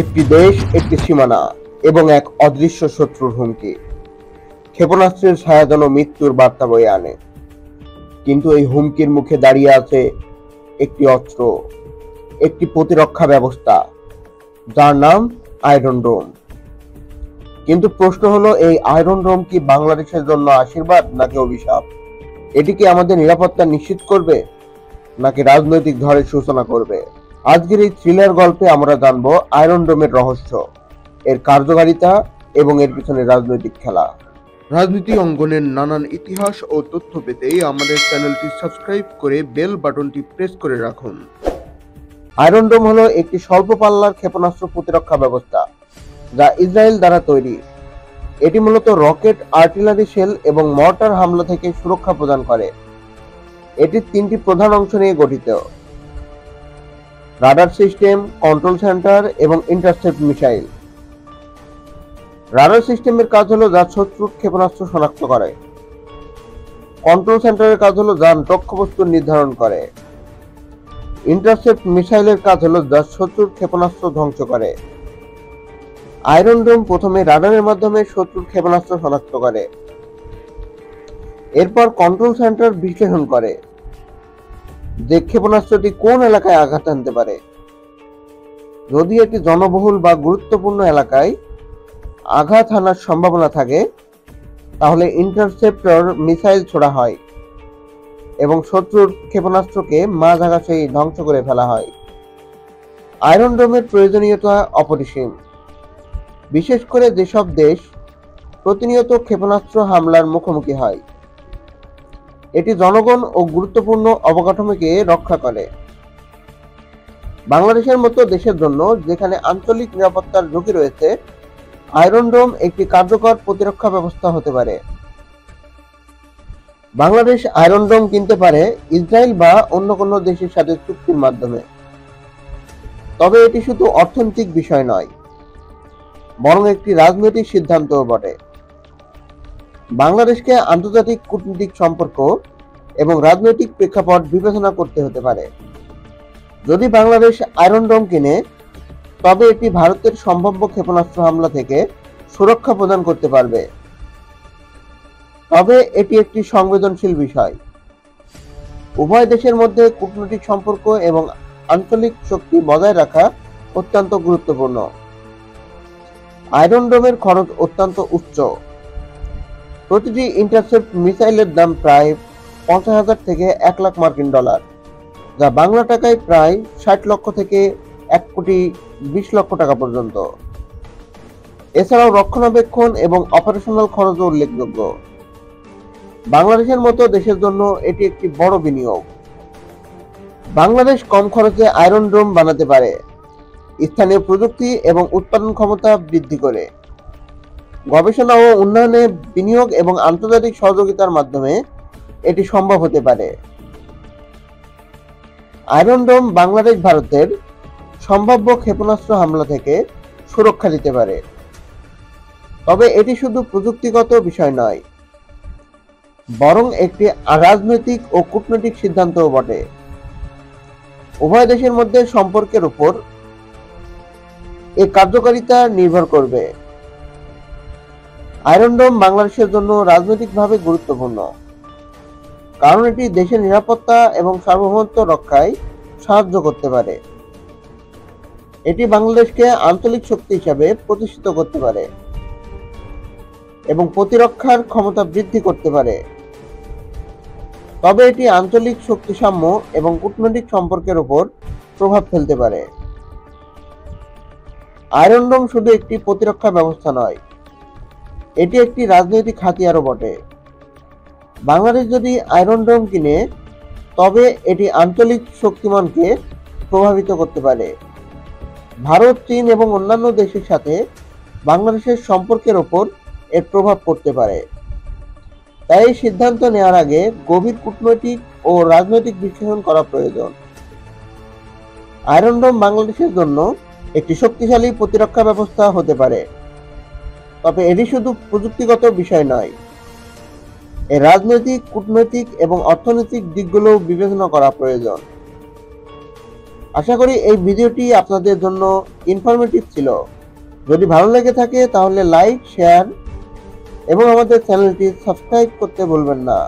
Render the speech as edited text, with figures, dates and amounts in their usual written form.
একটি দেশ, একটি সীমানা এবং এক অদৃশ্য শত্রুর হুমকি। ক্ষেপণাস্ত্রের ছায়া যেন মৃত্যুর বার্তা বয়ে আনে, কিন্তু এই হুমকির মুখে দাঁড়িয়ে আছে একটি অস্ত্র, একটি প্রতিরক্ষা ব্যবস্থা, যার নাম আয়রন ডোম। কিন্তু প্রশ্ন হলো, এই আয়রন ডোম কি বাংলাদেশের জন্য আশীর্বাদ নাকি অভিশাপ? এটি কি আমাদের নিরাপত্তা নিশ্চিত করবে নাকি রাজনৈতিক ঝড়ের সূচনা করবে? আজকের এই থ্রিলার গল্পে আমরা জানবো আয়রন ডোমের রহস্য, এর কার্যকারিতা এবং এর পিছনে রাজনৈতিক খেলা। রাজনীতি অঙ্গনের নানান ইতিহাস ও তথ্য পেতে আমাদের চ্যানেলটি সাবস্ক্রাইব করে বেল বাটনটি প্রেস করে রাখুন। আয়রন ডোম হলো একটি স্বল্প পাল্লার ক্ষেপণাস্ত্র প্রতিরক্ষা ব্যবস্থা, যা ইসরায়েল দ্বারা তৈরি। এটি মূলত রকেট, আর্টিলারি শেল এবং মর্টার হামলা থেকে সুরক্ষা প্রদান করে। এটি তিনটি প্রধান অংশ নিয়ে গঠিত: রাডার সিস্টেম, কন্ট্রোল সেন্টার এবং ইন্টারসেপ্ট মিসাইল। রাডার সিস্টেমের কাজ হলো যা শত্রুর ক্ষেপণাস্ত্র শনাক্ত করে। কন্ট্রোল সেন্টারের কাজ হলো যা লক্ষ্যবস্তু নির্ধারণ করে। ইন্টারসেপ্ট মিসাইলের কাজ হলো যা শত্রুর ক্ষেপণাস্ত্র ধ্বংস করে। আয়রন ডোম প্রথমে রাডারের মাধ্যমে শত্রুর ক্ষেপণাস্ত্র শনাক্ত করে। এরপর কন্ট্রোল সেন্টার বিশ্লেষণ করে যে ক্ষেপণাস্ত্রটি কোন এলাকায় আঘাত আনতে পারে। যদি এটি জনবহুল বা গুরুত্বপূর্ণ এলাকায় আঘাত হানার সম্ভাবনা থাকে, তাহলে ইন্টারসেপ্টর মিসাইল ছোড়া হয় এবং শত্রুর ক্ষেপণাস্ত্রকে মাঝ আকাশেই ধ্বংস করে ফেলা হয়। আয়রন ডোমের প্রয়োজনীয়তা অপরিসীম, বিশেষ করে যেসব দেশ প্রতিনিয়ত ক্ষেপণাস্ত্র হামলার মুখোমুখি হয়। এটি জনগণ ও গুরুত্বপূর্ণ অবকাঠামোকে রক্ষা করে। বাংলাদেশের মতো দেশের জন্য, যেখানে আঞ্চলিক নিরাপত্তার ঝুঁকি রয়েছে, আয়রন ডোম একটি কার্যকর প্রতিরক্ষা ব্যবস্থা হতে পারে। বাংলাদেশ আয়রন ডোম কিনতে পারে ইসরায়েল বা অন্য কোনো দেশের সাথে চুক্তির মাধ্যমে। তবে এটি শুধু অর্থনৈতিক বিষয় নয়, বরং একটি রাজনৈতিক সিদ্ধান্তও বটে। বাংলাদেশকে আন্তর্জাতিক কূটনৈতিক সম্পর্ক এবং রাজনৈতিক প্রেক্ষাপট বিবেচনা করতে হতে পারে। যদি বাংলাদেশ আয়রন ডোম কিনে, তবে এটি ভারতের সম্ভাব্য ক্ষেপণাস্ত্র হামলা থেকে সুরক্ষা প্রদান করতে পারবে। তবে এটি একটি সংবেদনশীল বিষয়। উভয় দেশের মধ্যে কূটনৈতিক সম্পর্ক এবং আঞ্চলিক শক্তি বজায় রাখা অত্যন্ত গুরুত্বপূর্ণ। আয়রন ডোমের খরচ অত্যন্ত উচ্চ। প্রতিটি ইন্টারসেপ্ট মিসাইলের দাম প্রায় 50,000 থেকে 1 লাখ মার্কিন ডলার, যা বাংলা টাকায় প্রায় 60 লক্ষ থেকে 1,20 লক্ষ টাকা পর্যন্ত। এছাড়াও রক্ষণাবেক্ষণ এবং অপারেশনাল খরচও উল্লেখযোগ্য। বাংলাদেশের মতো দেশের জন্য এটি একটি বড় বিনিয়োগ। বাংলাদেশ কম খরচে আয়রন ডোম বানাতে পারে, স্থানীয় প্রযুক্তি এবং উৎপাদন ক্ষমতা বৃদ্ধি করে। গবেষণা ও উন্নয়নে বিনিয়োগ এবং আন্তর্জাতিক সহযোগিতার মাধ্যমে এটি সম্ভব হতে পারে। আয়রন ডোম বাংলাদেশ ভারতের সম্ভাব্য ক্ষেপণাস্ত্র হামলা থেকে সুরক্ষা দিতে পারে। তবে এটি শুধু প্রযুক্তিগত বিষয় নয়, বরং একটি রাজনৈতিক ও কূটনৈতিক সিদ্ধান্তও বটে। উভয় দেশের মধ্যে সম্পর্কের উপর এর কার্যকারিতা নির্ভর করবে। আয়রন ডোম বাংলাদেশের জন্য রাজনৈতিকভাবে গুরুত্বপূর্ণ, কারণ এটি দেশের নিরাপত্তা এবং সার্বভৌমত্ব রক্ষায় সাহায্য করতে পারে। এটি বাংলাদেশকে আঞ্চলিক শক্তি হিসাবে প্রতিষ্ঠিত করতে পারে এবং প্রতিরক্ষার ক্ষমতা বৃদ্ধি করতে পারে। তবে এটি আঞ্চলিক শক্তিসাম্য এবং কূটনৈতিক সম্পর্কের উপর প্রভাব ফেলতে পারে। আয়রন ডোম শুধু একটি প্রতিরক্ষা ব্যবস্থা নয়, এটি একটি রাজনৈতিক হাতিয়ারও বটে। বাংলাদেশ যদি আয়রন ডোম কিনে, তবে এটি আঞ্চলিক শক্তিমানকে প্রভাবিত করতে পারে। ভারত, চীন এবং অন্যান্য দেশের সাথে বাংলাদেশের সম্পর্কের ওপর এর প্রভাব পড়তে পারে। তাই এই সিদ্ধান্ত নেওয়ার আগে গভীর কূটনৈতিক ও রাজনৈতিক বিশ্লেষণ করা প্রয়োজন। আয়রন ডোম বাংলাদেশের জন্য একটি শক্তিশালী প্রতিরক্ষা ব্যবস্থা হতে পারে, তবে এটি শুধু প্রযুক্তিগত বিষয় নয়, এর রাজনৈতিক, কূটনৈতিক এবং অর্থনৈতিক দিকগুলো বিবেচনা করা প্রয়োজন। আশা করি এই ভিডিওটি আপনাদের জন্য ইনফরমেটিভ ছিল। যদি ভালো লেগে থাকে তাহলে লাইক, শেয়ার এবং আমাদের চ্যানেলটি সাবস্ক্রাইব করতে ভুলবেন না।